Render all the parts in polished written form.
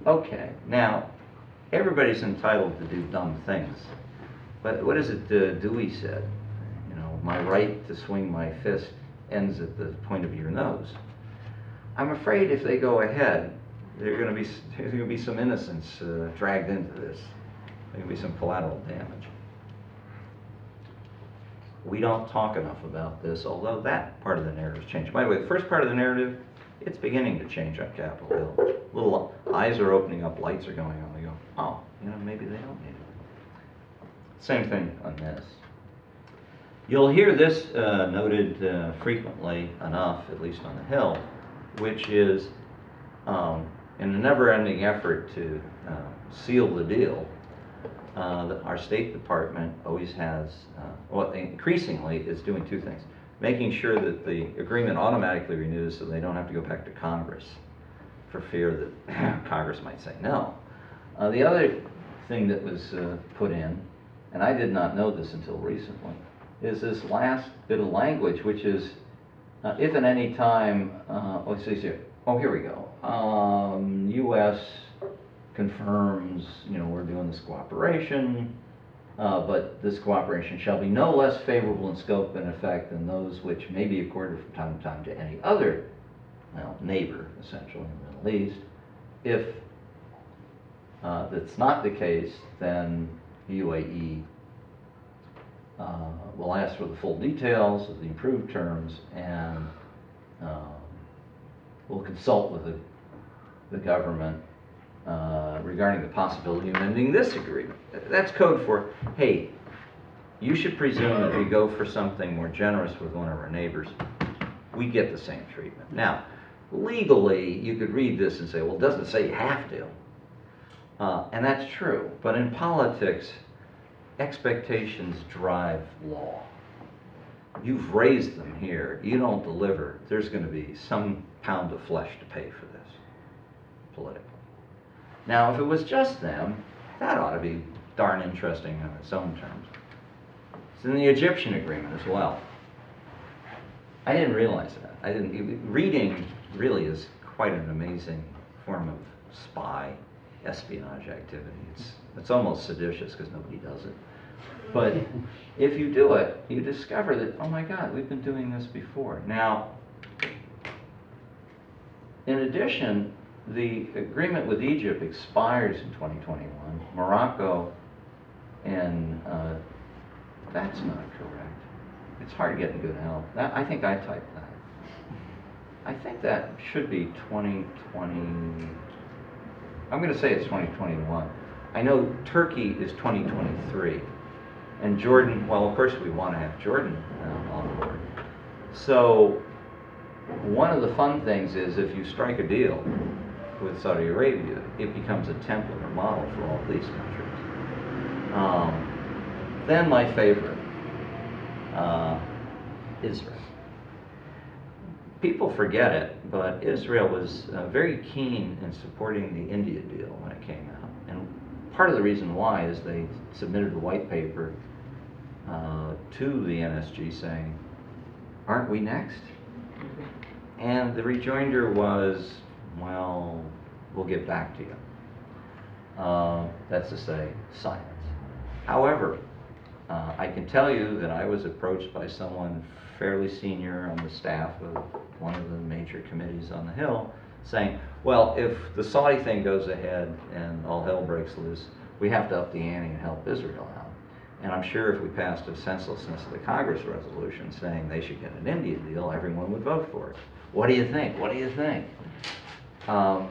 Okay, now, everybody's entitled to do dumb things. But what is it Dewey said? You know, my right to swing my fist ends at the point of your nose. I'm afraid if they go ahead, there's going to be some innocents dragged into this. There's going to be some collateral damage. We don't talk enough about this, although that part of the narrative's changed. By the way, the first part of the narrative, it's beginning to change on Capitol Hill. Little eyes are opening up, lights are going on. They go, oh, you know, maybe they don't need it. Same thing on this. You'll hear this noted frequently enough, at least on the Hill, which is in a never-ending effort to seal the deal, our State Department always has, well, increasingly is doing two things. Making sure that the agreement automatically renews so they don't have to go back to Congress for fear that Congress might say no. The other thing that was put in, and I did not know this until recently, is this last bit of language, which is, if at any time, let's see here, oh, here we go. U.S. confirms, you know, we're doing this cooperation, but this cooperation shall be no less favorable in scope and effect than those which may be accorded from time to time to any other, well, neighbor, essentially, in the Middle East. If that's not the case, then UAE will ask for the full details of the improved terms and will consult with the government regarding the possibility of ending this agreement. That's code for, hey, you should presume if we go for something more generous with one of our neighbors, we get the same treatment. Now, legally, you could read this and say, well, it doesn't say you have to. And that's true. But in politics, expectations drive law. You've raised them here. You don't deliver. There's going to be some pound of flesh to pay for this, politically. Now, if it was just them, that ought to be darn interesting on its own terms. It's in the Egyptian agreement as well. I didn't realize that. Reading really is quite an amazing form of spy espionage activity. It's almost seditious because nobody does it. But if you do it, you discover that, oh my God, we've been doing this before. Now, in addition, the agreement with Egypt expires in 2021. Morocco, and that's not correct. It's hard to get in good health. I think I typed that. I think that should be 2020. I'm going to say it's 2021. I know Turkey is 2023. And Jordan, well, of course we want to have Jordan on board. So one of the fun things is if you strike a deal with Saudi Arabia, it becomes a template or model for all these countries. Then my favorite, Israel. People forget it, but Israel was very keen in supporting the India deal when it came out. And part of the reason why is they submitted a white paper to the NSG saying, aren't we next? And the rejoinder was, well, we'll get back to you. That's to say, silence. However, I can tell you that I was approached by someone fairly senior on the staff of one of the major committees on the Hill saying, well, if the Saudi thing goes ahead and all hell breaks loose, we have to up the ante and help Israel out. And I'm sure if we passed a senselessness of the Congress resolution saying they should get an India deal, everyone would vote for it. What do you think? What do you think? I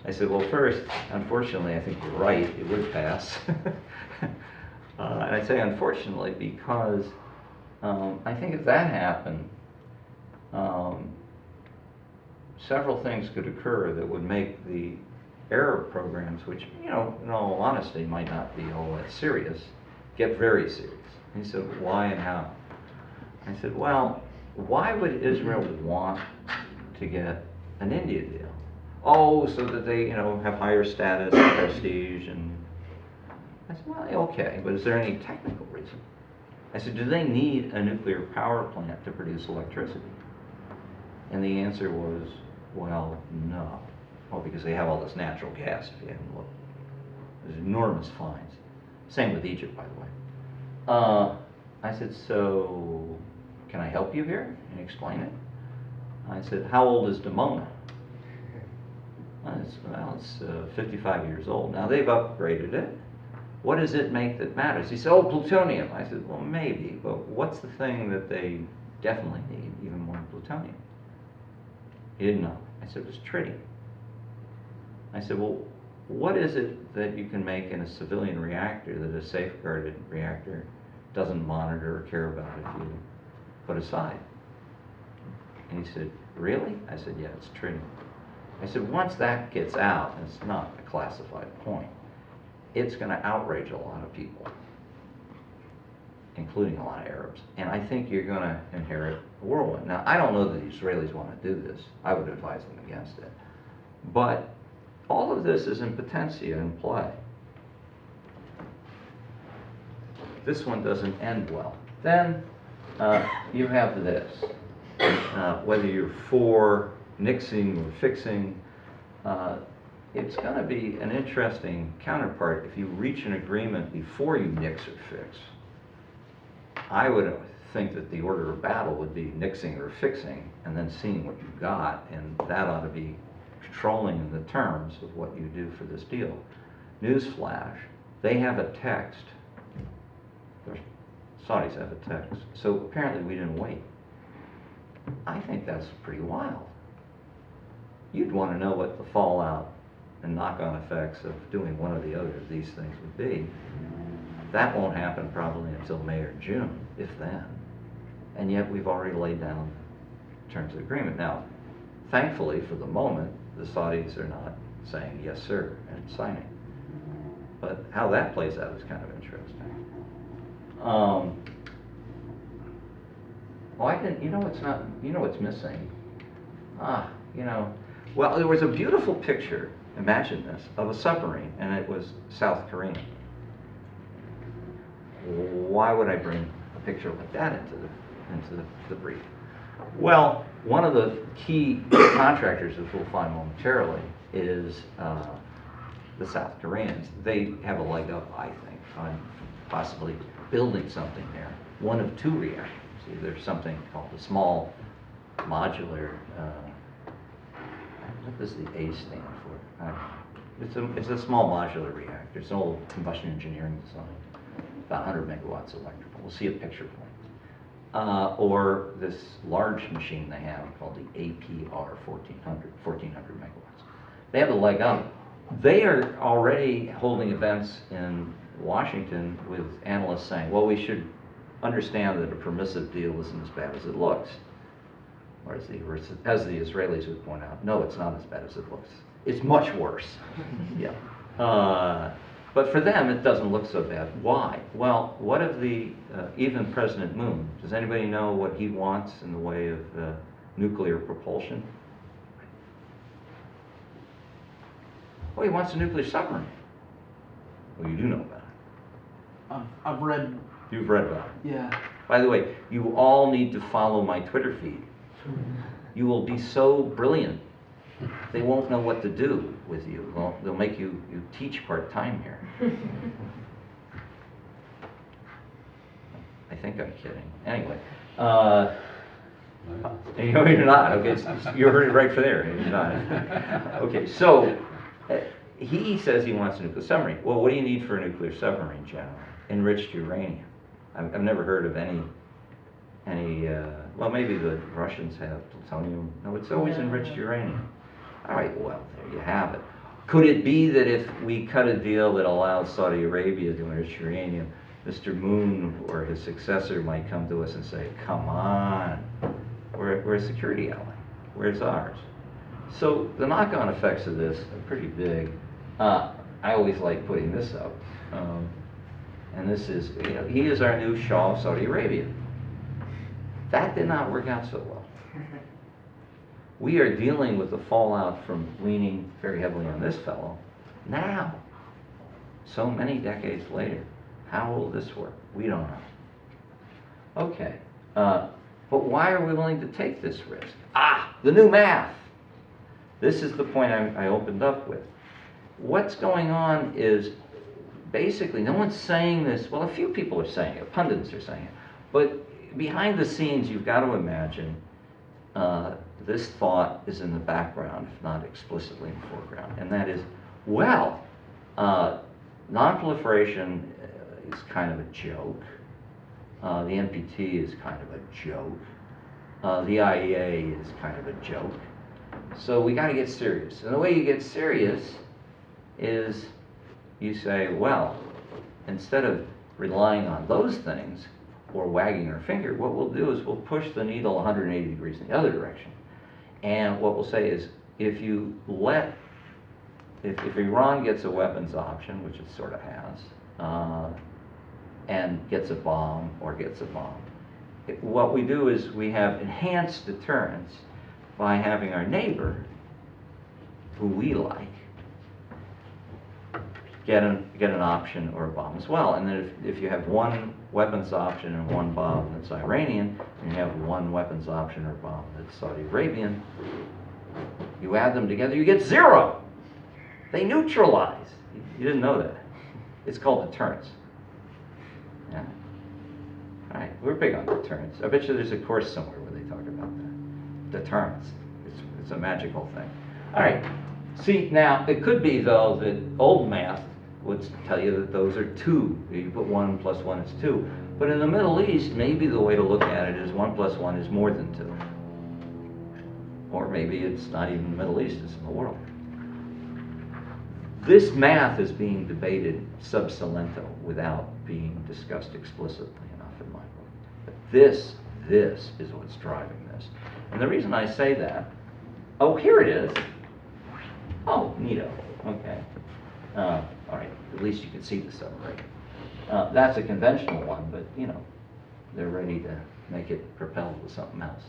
said, well, first, unfortunately, I think you're right. It would pass. And I say unfortunately because I think if that happened, several things could occur that would make the Arab programs, which, you know, in all honesty, might not be all that serious, get very serious. And he said, why and how? I said, well, why would Israel want to get an India deal? Oh, so that they, you know, have higher status and prestige. And I said, well, okay, but is there any technical reason? I said, do they need a nuclear power plant to produce electricity? And the answer was Well, no. Oh, because they have all this natural gas, if you haven't looked. There's enormous fines. Same with Egypt, by the way. I said, so can I help you here and explain it? I said, how old is Dimona? It's 55 years old. Now they've upgraded it. What does it make that matters? He said, oh, plutonium. I said, well, maybe, but what's the thing that they definitely need, even more than plutonium? He didn't know. I said, it's tritium. I said, well, what is it that you can make in a civilian reactor that a safeguarded reactor doesn't monitor or care about if you put aside? And he said, really? I said, yeah, it's tritium. I said, once that gets out, and it's not a classified point, it's going to outrage a lot of people, including a lot of Arabs. And I think you're going to inherit a whirlwind. Now, I don't know that the Israelis want to do this. I would advise them against it. But all of this is in potentia in play. This one doesn't end well. Then you have this. Whether you're for nixing or fixing, it's going to be an interesting counterpart if you reach an agreement before you nix or fix. I would think that the order of battle would be nixing or fixing and then seeing what you got, and that ought to be controlling the terms of what you do for this deal. Newsflash, they have a text. The Saudis have a text. So apparently we didn't wait. I think that's pretty wild. You'd want to know what the fallout and knock-on effects of doing one or the other of these things would be. That won't happen probably until May or June, if then. And yet we've already laid down terms of agreement. Now, thankfully, for the moment, the Saudis are not saying yes, sir, and signing. But how that plays out is kind of interesting. You know what's missing? Well, there was a beautiful picture, imagine this, of a submarine, and it was South Korean. Why would I bring a picture like that into the brief? Well, one of the key contractors, as we'll find momentarily, is the South Koreans. They have a leg up, I think, on possibly building something there. One of two reactors. There's something called the small modular. What does the A stand for? It's a small modular reactor. It's an old combustion engineering design. About 100 megawatts electrical. We'll see a picture for it. Or this large machine they have called the APR 1400 megawatts. They have a leg up. They are already holding events in Washington with analysts saying, well, we should understand that a permissive deal isn't as bad as it looks. Or as the Israelis would point out, no, it's not as bad as it looks. It's much worse. Yeah. But for them, it doesn't look so bad. Why? Well, what of even President Moon? Does anybody know what he wants in the way of nuclear propulsion? Well, he wants a nuclear submarine. Well, you do know about it. I've read. You've read about it. Yeah. By the way, you all need to follow my Twitter feed. You will be so brilliant. They won't know what to do with you. Well, they'll make you teach part-time here. I think I'm kidding. Anyway, you're not. Okay, you heard it right from there. You're not. Okay, so he says he wants a nuclear submarine. Well, what do you need for a nuclear submarine, General? Enriched uranium. I've never heard of any. Well, maybe the Russians have plutonium. No, it's always enriched uranium. All right, well, there you have it. Could it be that if we cut a deal that allows Saudi Arabia to enrich uranium, Mr. Moon or his successor might come to us and say, come on, we're a security ally. Where's ours? So the knock-on effects of this are pretty big. I always like putting this up. And this is, he is our new Shah of Saudi Arabia. That did not work out so well. We are dealing with the fallout from leaning very heavily on this fellow now, so many decades later. How will this work? We don't know. Okay, but why are we willing to take this risk? The new math. This is the point I opened up with. What's going on is basically no one's saying this. Well, a few people are saying it, pundits are saying it, but behind the scenes you've got to imagine this thought is in the background, if not explicitly in the foreground, and that is, well, nonproliferation is kind of a joke. The NPT is kind of a joke. The IEA is kind of a joke. So we got to get serious. And the way you get serious is you say, well, instead of relying on those things or wagging our finger, what we'll do is we'll push the needle 180 degrees in the other direction. And what we'll say is, if Iran gets a weapons option, which it sort of has, and gets a bomb, what we do is we have enhanced deterrence by having our neighbor, who we like, get an option or a bomb as well. And then if you have one weapons option and one bomb that's Iranian, and you have one weapons option or bomb that's Saudi Arabian, you add them together, you get 0. They neutralize. You didn't know that. It's called deterrence. Yeah. All right, we're big on deterrence. I bet you there's a course somewhere where they talk about that. Deterrence. It's a magical thing. All right. See, now, it could be, though, that old math would tell you that those are 2. You put 1 plus 1 is 2. But in the Middle East, maybe the way to look at it is 1 plus 1 is more than 2. Or maybe it's not even the Middle East, it's in the world. This math is being debated sub silento without being discussed explicitly enough in my book. But this is what's driving this. And the reason I say that, oh, here it is. Oh, neato. Okay. All right. At least you can see the submarine. That's a conventional one, but you know, they're ready to make it propelled with something else.